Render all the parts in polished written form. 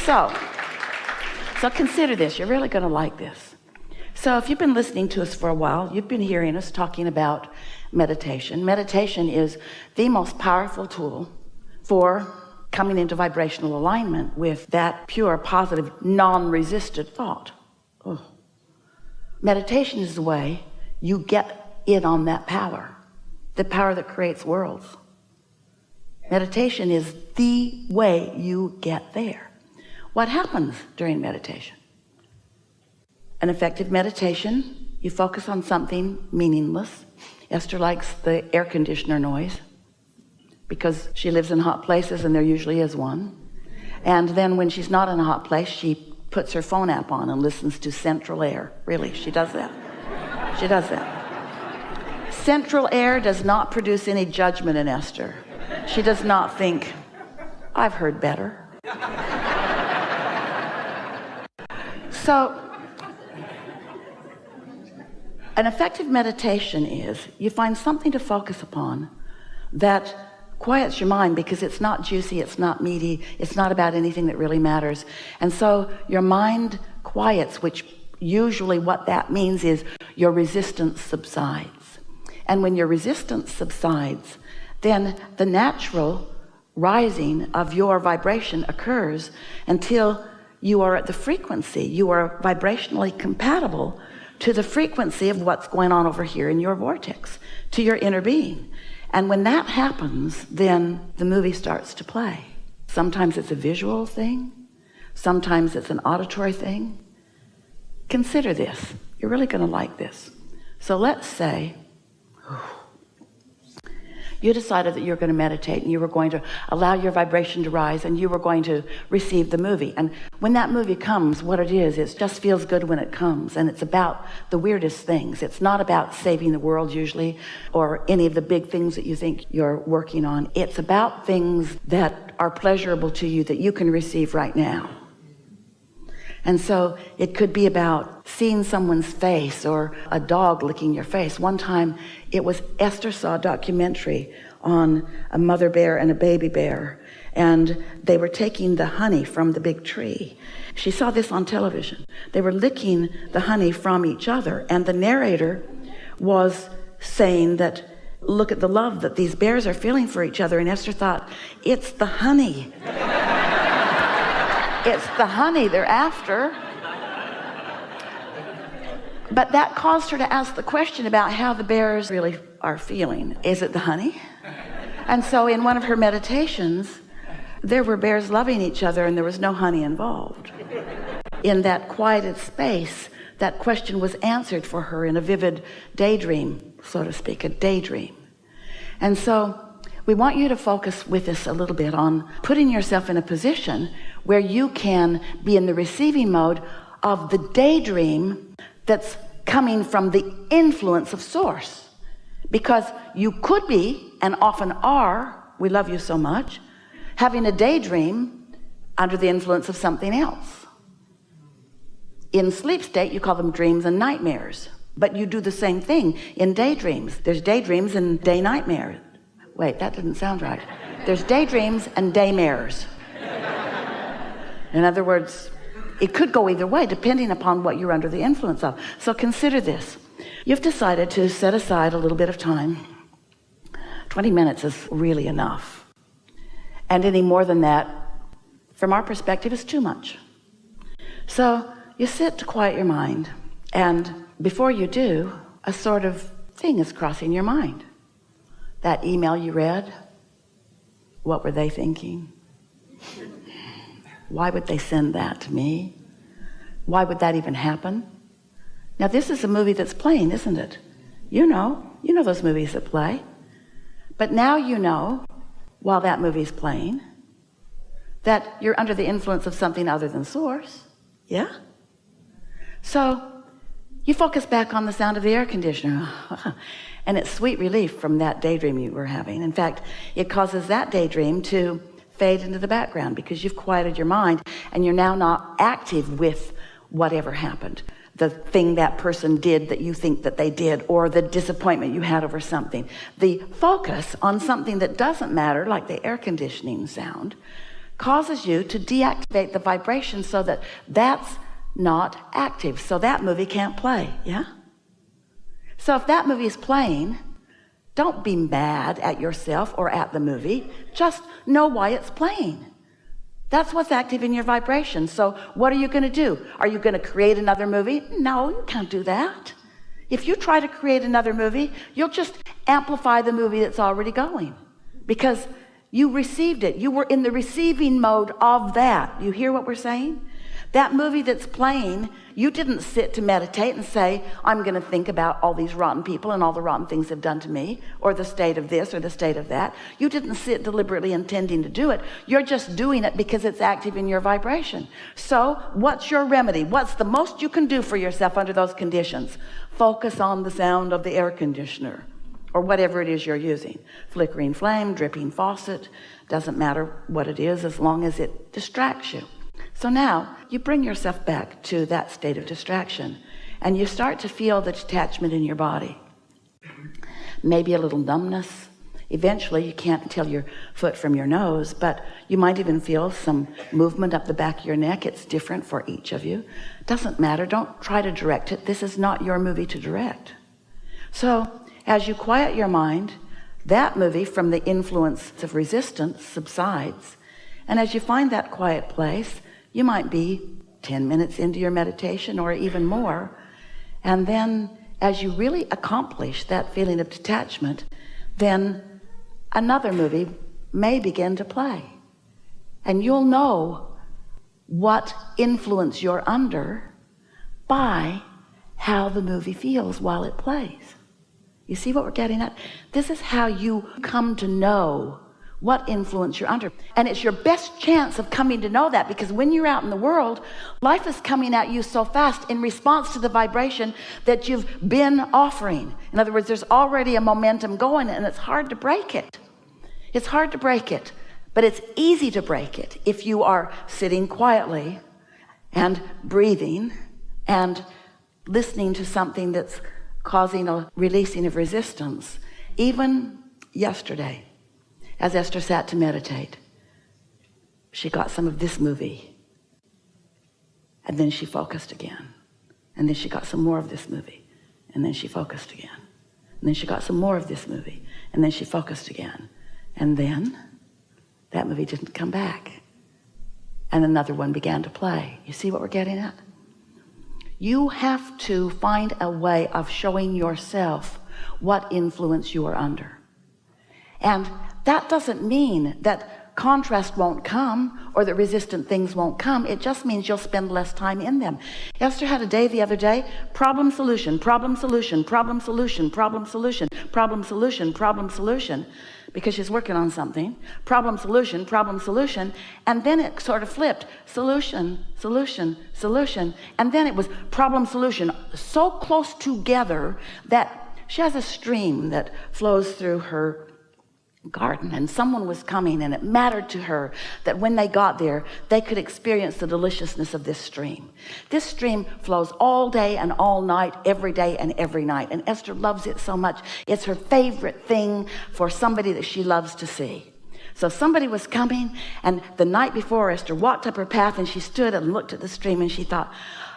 So consider this. You're really going to like this. So if you've been listening to us for a while, you've been hearing us talking about meditation. Meditation is the most powerful tool for coming into vibrational alignment with that pure, positive, non-resisted thought. Oh. Meditation is the way you get in on that power, the power that creates worlds. Meditation is the way you get there. What happens during meditation? An effective meditation, you focus on something meaningless. Esther likes the air conditioner noise because she lives in hot places and there usually is one. And then when she's not in a hot place, she puts her phone app on and listens to Central Air. Really, she does that. She does that. Central Air does not produce any judgment in Esther. She does not think, I've heard better. So, an effective meditation is you find something to focus upon that quiets your mind, because it's not juicy, it's not meaty, it's not about anything that really matters. And so your mind quiets, which usually what that means is your resistance subsides. And when your resistance subsides, then the natural rising of your vibration occurs until you are at the frequency, you are vibrationally compatible to the frequency of what's going on over here in your vortex, to your inner being. And when that happens, then the movie starts to play. Sometimes it's a visual thing, sometimes it's an auditory thing. Consider this. You're really going to like this. So let's say you decided that you're going to meditate and you were going to allow your vibration to rise and you were going to receive the movie. And when that movie comes, what it is, it just feels good when it comes. And it's about the weirdest things. It's not about saving the world usually or any of the big things that you think you're working on. It's about things that are pleasurable to you that you can receive right now. And so it could be about seeing someone's face or a dog licking your face. One time it was Esther saw a documentary on a mother bear and a baby bear, and they were taking the honey from the big tree. She saw this on television. They were licking the honey from each other, and the narrator was saying that, look at the love that these bears are feeling for each other. And Esther thought, it's the honey. It's the honey they're after. But that caused her to ask the question about how the bears really are feeling. Is it the honey? And so in one of her meditations, there were bears loving each other and there was no honey involved. In that quieted space, that question was answered for her in a vivid daydream, so to speak, a daydream. And so we want you to focus with us a little bit on putting yourself in a position where you can be in the receiving mode of the daydream that's coming from the influence of source. Because you could be, and often are, we love you so much, having a daydream under the influence of something else. In sleep state, you call them dreams and nightmares. But you do the same thing in daydreams. There's daydreams and day nightmares. Wait, that didn't sound right. There's daydreams and daymares. In other words, it could go either way depending upon what you're under the influence of. So consider this. You've decided to set aside a little bit of time. 20 minutes is really enough. And any more than that, from our perspective, is too much. So you sit to quiet your mind, and before you do, a sort of thing is crossing your mind. That email you read, what were they thinking? Why would they send that to me? Why would that even happen? Now this is a movie that's playing, isn't it? You know those movies that play. But now you know, while that movie's playing, that you're under the influence of something other than source. Yeah? So you focus back on the sound of the air conditioner. And it's sweet relief from that daydream you were having. In fact, it causes that daydream to fade into the background because you've quieted your mind and you're now not active with whatever happened. The thing that person did that you think that they did, or the disappointment you had over something. The focus on something that doesn't matter, like the air conditioning sound, causes you to deactivate the vibration so that that's not active. So that movie can't play, yeah? So if that movie is playing, don't be mad at yourself or at the movie. Just know why it's playing. That's what's active in your vibration. So what are you going to do? Are you going to create another movie? No, you can't do that. If you try to create another movie, you'll just amplify the movie that's already going, because you received it. You were in the receiving mode of that. You hear what we're saying? That movie that's playing, you didn't sit to meditate and say, I'm going to think about all these rotten people and all the rotten things they've done to me, or the state of this or the state of that. You didn't sit deliberately intending to do it. You're just doing it because it's active in your vibration. So what's your remedy? What's the most you can do for yourself under those conditions? Focus on the sound of the air conditioner, or whatever it is you're using. Flickering flame, dripping faucet, doesn't matter what it is as long as it distracts you. So now you bring yourself back to that state of distraction, and you start to feel the detachment in your body. Maybe a little numbness. Eventually you can't tell your foot from your nose, but you might even feel some movement up the back of your neck. It's different for each of you. Doesn't matter. Don't try to direct it. This is not your movie to direct. So as you quiet your mind, that movie from the influence of resistance subsides. And as you find that quiet place, you might be 10 minutes into your meditation or even more. And then as you really accomplish that feeling of detachment, then another movie may begin to play. And you'll know what influence you're under by how the movie feels while it plays. You see what we're getting at? This is how you come to know what influence you're under. And it's your best chance of coming to know that, because when you're out in the world, life is coming at you so fast in response to the vibration that you've been offering. In other words, there's already a momentum going, and it's hard to break it. It's hard to break it, but it's easy to break it if you are sitting quietly and breathing and listening to something that's causing a releasing of resistance. Even yesterday, as Esther sat to meditate, she got some of this movie, and then she focused again, and then she got some more of this movie, and then she focused again, and then she got some more of this movie, and then she focused again, and then that movie didn't come back, and another one began to play. You see what we're getting at? You have to find a way of showing yourself what influence you are under. And that doesn't mean that contrast won't come or that resistant things won't come. It just means you'll spend less time in them. Esther had a day the other day, problem solution, problem solution, problem solution, problem solution, problem solution, problem solution, because she's working on something. Problem solution, and then it sort of flipped. Solution, solution, solution, and then it was problem solution, so close together that she has a stream that flows through her garden, and someone was coming, and it mattered to her that when they got there, they could experience the deliciousness of this stream. This stream flows all day and all night, every day and every night, and Esther loves it so much. It's her favorite thing for somebody that she loves to see. So somebody was coming, and the night before, Esther walked up her path, and she stood and looked at the stream, and she thought,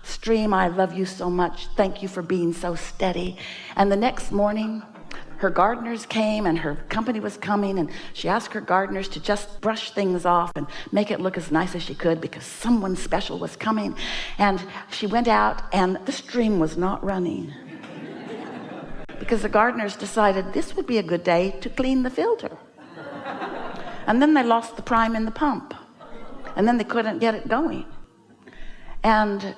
stream, I love you so much. Thank you for being so steady. And the next morning, her gardeners came, and her company was coming, and she asked her gardeners to just brush things off and make it look as nice as she could, because someone special was coming. And she went out, and the stream was not running, because the gardeners decided this would be a good day to clean the filter. And then they lost the prime in the pump, and then they couldn't get it going. And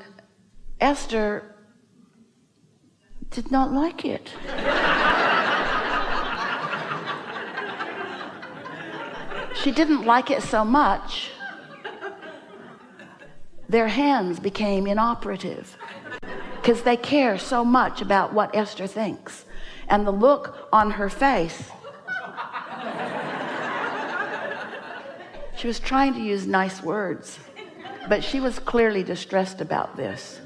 Esther did not like it. She didn't like it so much, their hands became inoperative, because they care so much about what Esther thinks. And the look on her face, she was trying to use nice words, but she was clearly distressed about this.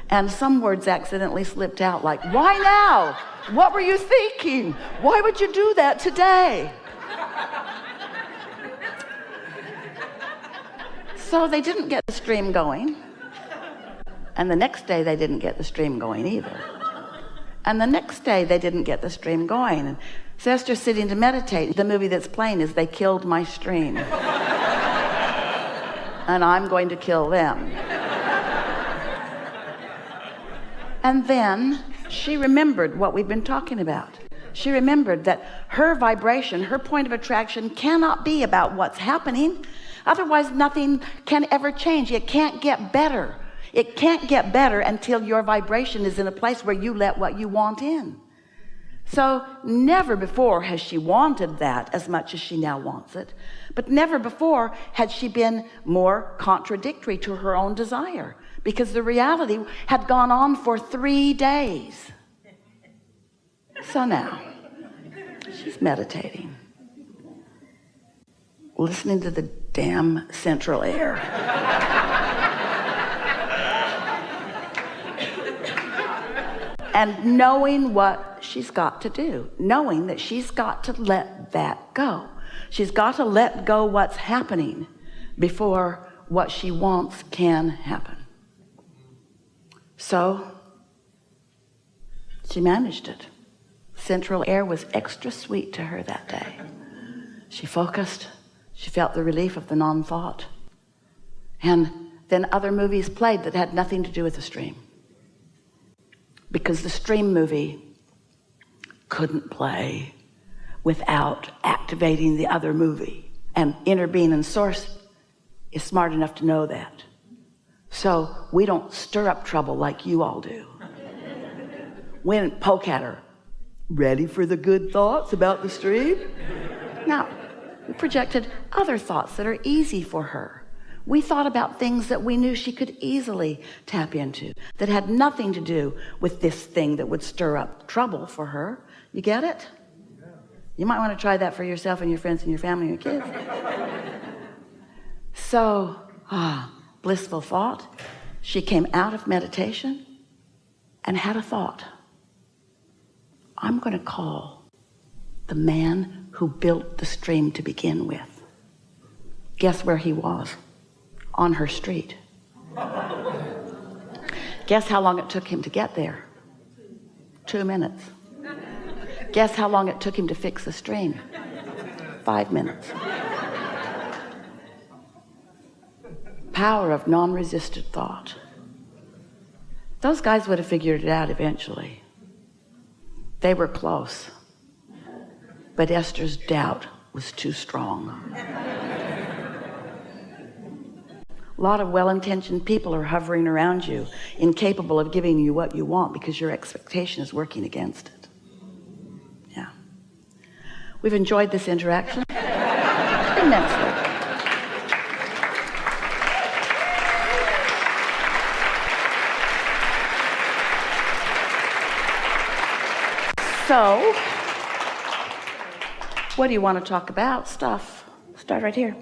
And some words accidentally slipped out, like, why now? What were you thinking? Why would you do that today? So they didn't get the stream going. And the next day they didn't get the stream going either. And the next day they didn't get the stream going. And so Esther's sitting to meditate. The movie that's playing is They Killed My Stream. And I'm going to kill them. And then she remembered what we've been talking about. She remembered that her vibration, her point of attraction cannot be about what's happening. Otherwise, nothing can ever change. It can't get better. It can't get better until your vibration is in a place where you let what you want in. So never before has she wanted that as much as she now wants it. But never before had she been more contradictory to her own desire, because the reality had gone on for 3 days. So now she's meditating, listening to the damn central air. And knowing what she's got to do, knowing that she's got to let that go. She's got to let go what's happening before what she wants can happen. So she managed it. Central air was extra sweet to her that day. She focused. She felt the relief of the non-thought. And then other movies played that had nothing to do with the stream. Because the stream movie couldn't play without activating the other movie. And inner being and source is smart enough to know that. So we don't stir up trouble like you all do. We didn't poke at her. Ready for the good thoughts about the stream? No, we projected other thoughts that are easy for her. We thought about things that we knew she could easily tap into, that had nothing to do with this thing that would stir up trouble for her. You get it? You might want to try that for yourself and your friends and your family and your kids. So, blissful thought. She came out of meditation and had a thought. I'm going to call the man who built the stream to begin with. Guess where he was? On her street. Guess how long it took him to get there? 2 minutes. Guess how long it took him to fix the stream? 5 minutes. Power of non-resisted thought. Those guys would have figured it out eventually. They were close. But Esther's doubt was too strong. A lot of well-intentioned people are hovering around you, incapable of giving you what you want because your expectation is working against it. Yeah. We've enjoyed this interaction immensely. So, what do you want to talk about? Stuff. Start right here.